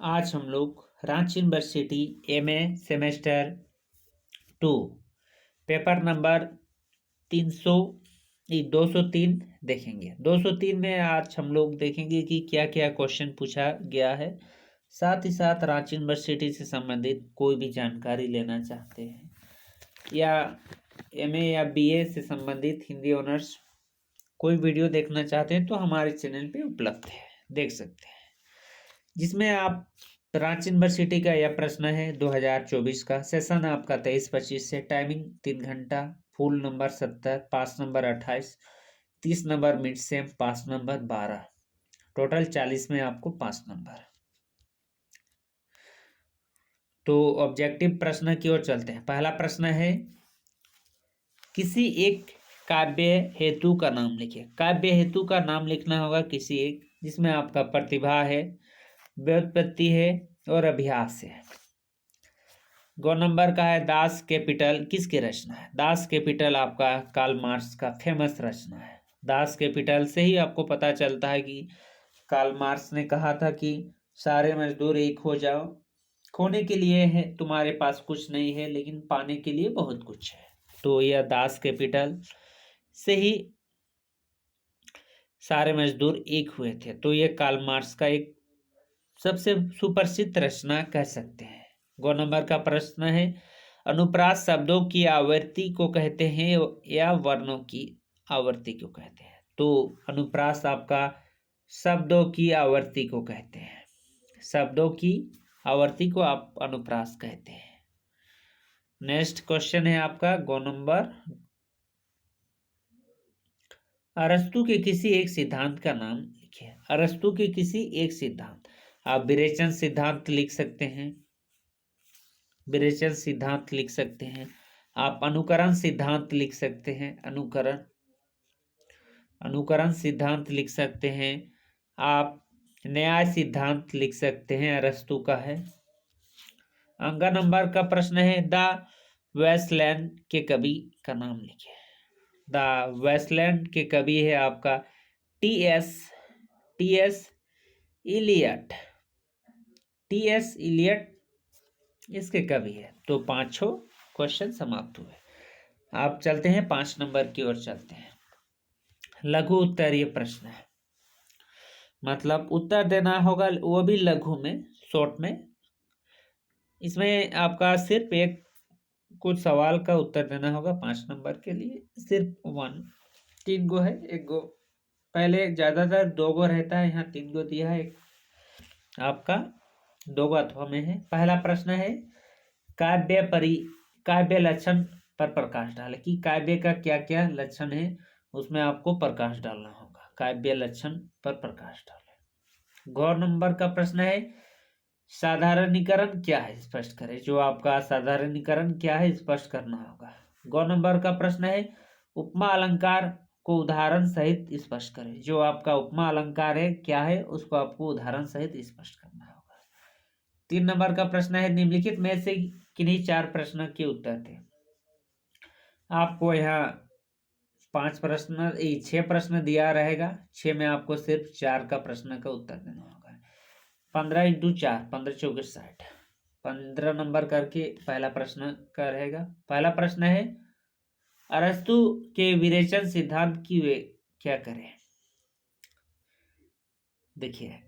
आज हम लोग Ranchi university MA semester 2 paper number 300 203 देखेंगे। 203 में आज हम लोग देखेंगे कि क्या क्या क्वेश्चन पूछा गया है। साथ ही साथ रांची यूनिवर्सिटी से संबंधित कोई भी जानकारी लेना चाहते हैं या एमए या बीए से संबंधित हिंदी ऑनर्स कोई वीडियो देखना चाहते हैं तो हमारे चैनल पे उपलब्ध है, देख सकते हैं। जिसमें आप रांची यूनिवर्सिटी का यह प्रश्न है 2024 का। सेशन आपका 23-25 से, टाइमिंग 3 घंटा, फुल नंबर 70, पास नंबर 28, 30 नंबर मिड सेम, पास नंबर 12, टोटल 40 में आपको पास नंबर। तो ऑब्जेक्टिव प्रश्न की ओर चलते हैं। पहला प्रश्न है, किसी एक काव्य हेतु का नाम लिखिए। काव्य हेतु का नाम लिखना होगा किसी एक जिसमें आपका प्रतिभा है, व्युत्पत्ति है और अभ्यास है। 2 नंबर का है दास कैपिटल किसकी रचना है। दास कैपिटल आपका कार्ल मार्क्स का फेमस रचना है। दास कैपिटल से ही आपको पता चलता है कि कार्ल मार्क्स ने कहा था कि सारे मजदूर एक हो जाओ, खोने के लिए है तुम्हारे पास कुछ नहीं है लेकिन पाने के लिए बहुत कुछ है। तो यह दास कैपिटल से ही सारे मजदूर एक हुए थे। तो यह कार्ल मार्क्स का एक सबसे सुप्रसिद्ध रचना कह सकते हैं। 2 नंबर का प्रश्न है, अनुप्रास शब्दों की आवृत्ति को कहते हैं या वर्णों की आवृत्ति को कहते हैं। तो अनुप्रास आपका शब्दों की आवृत्ति को कहते हैं। शब्दों की आवृत्ति को आप अनुप्रास कहते हैं। नेक्स्ट क्वेश्चन है आपका 2 नंबर, अरस्तु के किसी एक सिद्धांत का नाम लिखिए। अरस्तु के किसी एक सिद्धांत, आप विरेचन सिद्धांत लिख सकते हैं, विरेचन सिद्धांत लिख सकते हैं, आप अनुकरण सिद्धांत लिख सकते हैं, अनुकरण सिद्धांत लिख सकते हैं, आप न्याय सिद्धांत लिख सकते हैं, अरस्तु का है। अंगा नंबर का प्रश्न है, द वेस्टलैंड के कवि का नाम लिखिए। द वेस्टलैंड के कवि है आपका टी.एस. इलियट। टी.एस. इलियट इसके कवि है। तो 5 क्वेश्चन समाप्त हुए। आप चलते हैं 5 नंबर की ओर चलते हैं। लघु उत्तरीय प्रश्न है, मतलब उत्तर देना होगा वो भी लघु में, शॉर्ट में। इसमें आपका सिर्फ एक कुछ सवाल का उत्तर देना होगा 5 नंबर के लिए। सिर्फ 3 गो है, एक गो पहले ज्यादातर 2 गो रहता है, यहाँ 3 गो दिया है, आपका 2 गो अथवा में है। पहला प्रश्न है, काव्य लक्षण पर प्रकाश डालें कि काव्य का क्या क्या लक्षण है, उसमें आपको प्रकाश डालना होगा। काव्य लक्षण पर प्रकाश डालें। 2 नंबर का प्रश्न है, साधारणीकरण क्या है स्पष्ट करें। जो आपका साधारणीकरण क्या है स्पष्ट करना होगा। 2 नंबर का प्रश्न है, उपमा अलंकार को उदाहरण सहित स्पष्ट करें। जो आपका उपमा अलंकार है क्या है उसको आपको उदाहरण सहित स्पष्ट करना होगा। 3 नंबर का प्रश्न है, निम्नलिखित में से किन्हीं 4 प्रश्न के उत्तर थे। आपको यहाँ 6 प्रश्न दिया रहेगा, 6 में आपको सिर्फ 4 का प्रश्न का उत्तर देना होगा। 15 × 4 15 × 4 60, 15 नंबर करके पहला प्रश्न का रहेगा। पहला प्रश्न है, अरस्तु के विरेचन सिद्धांत की व्याख्या करें। देखिए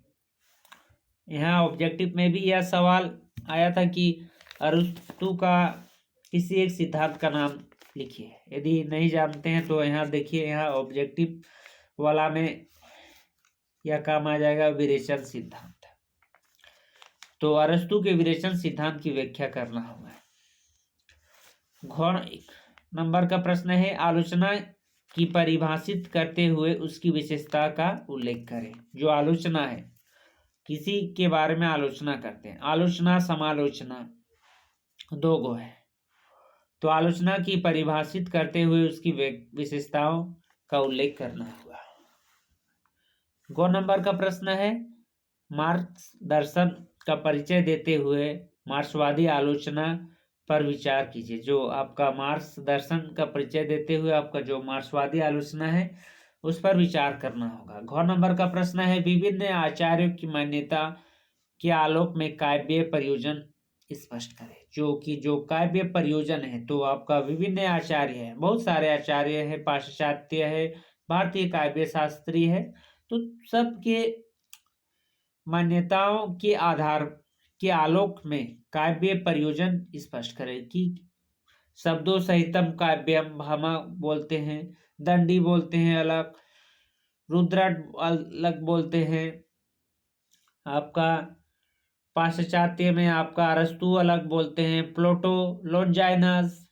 यहाँ ऑब्जेक्टिव में भी यह सवाल आया था कि अरस्तु का किसी एक सिद्धांत का नाम लिखिए। यदि नहीं जानते हैं तो यहाँ देखिए, यहाँ ऑब्जेक्टिव वाला में यह काम आ जाएगा विरेचन सिद्धांत। तो अरस्तु के विरेचन सिद्धांत की व्याख्या करना होगा। 1 नंबर का प्रश्न है, आलोचना की परिभाषित करते हुए उसकी विशेषता का उल्लेख करें। जो आलोचना है, किसी के बारे में आलोचना करते हैं, आलोचना समालोचना 2 गो है। तो आलोचना की परिभाषित करते हुए उसकी विशेषताओं का उल्लेख करना होगा। 2 नंबर का प्रश्न है, मार्क्स दर्शन का परिचय देते हुए मार्क्सवादी आलोचना पर विचार कीजिए। जो आपका मार्क्स दर्शन का परिचय देते हुए आपका जो मार्क्सवादी आलोचना है उस पर विचार करना होगा। 2 नंबर का प्रश्न है, विभिन्न आचार्यों की मान्यता के आलोक में काव्य प्रयोजन स्पष्ट करें। जो काव्य प्रयोजन है तो आपका विभिन्न आचार्य है, बहुत सारे आचार्य है, पाश्चात्य है, भारतीय काव्य शास्त्री है, तो सबके मान्यताओं के आधार के आलोक में काव्य प्रयोजन स्पष्ट करें कि शब्दों सहितम काव्यम हम बोलते हैं, दंडी बोलते हैं अलग, रुद्रट अलग बोलते हैं, आपका पाश्चात्य में आपका अरस्तु अलग बोलते हैं, प्लोटो, लॉन्जाइनस,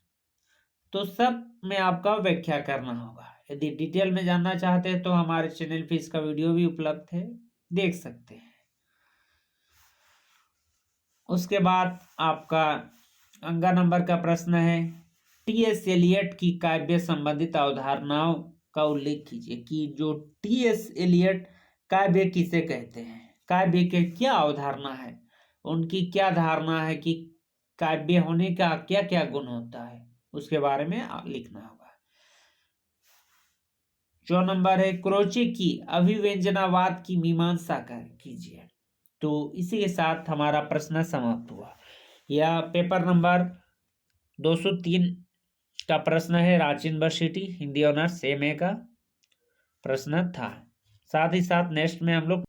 तो सब में आपका व्याख्या करना होगा। यदि डिटेल में जानना चाहते हैं तो हमारे चैनल पे इसका वीडियो भी उपलब्ध है, देख सकते हैं। उसके बाद आपका अंगा नंबर का प्रश्न है, टी.एस. एलियट की काव्य संबंधित अवधारणाओं का उल्लेख कीजिए कि जो टी.एस. एलियट काव्य किसे कहते हैं, काव्य के क्या अवधारणा है, उनकी क्या धारणा है कि काव्य होने का क्या क्या गुण होता है, उसके बारे में लिखना होगा। जो नंबर है, क्रोचे की अभिव्यंजनावाद की मीमांसा कीजिए। तो इसी के साथ हमारा प्रश्न समाप्त हुआ। यह पेपर नंबर 203 का प्रश्न है, Ranchi university Hindi honours MA का प्रश्न था। साथ ही साथ नेक्स्ट में हम लोग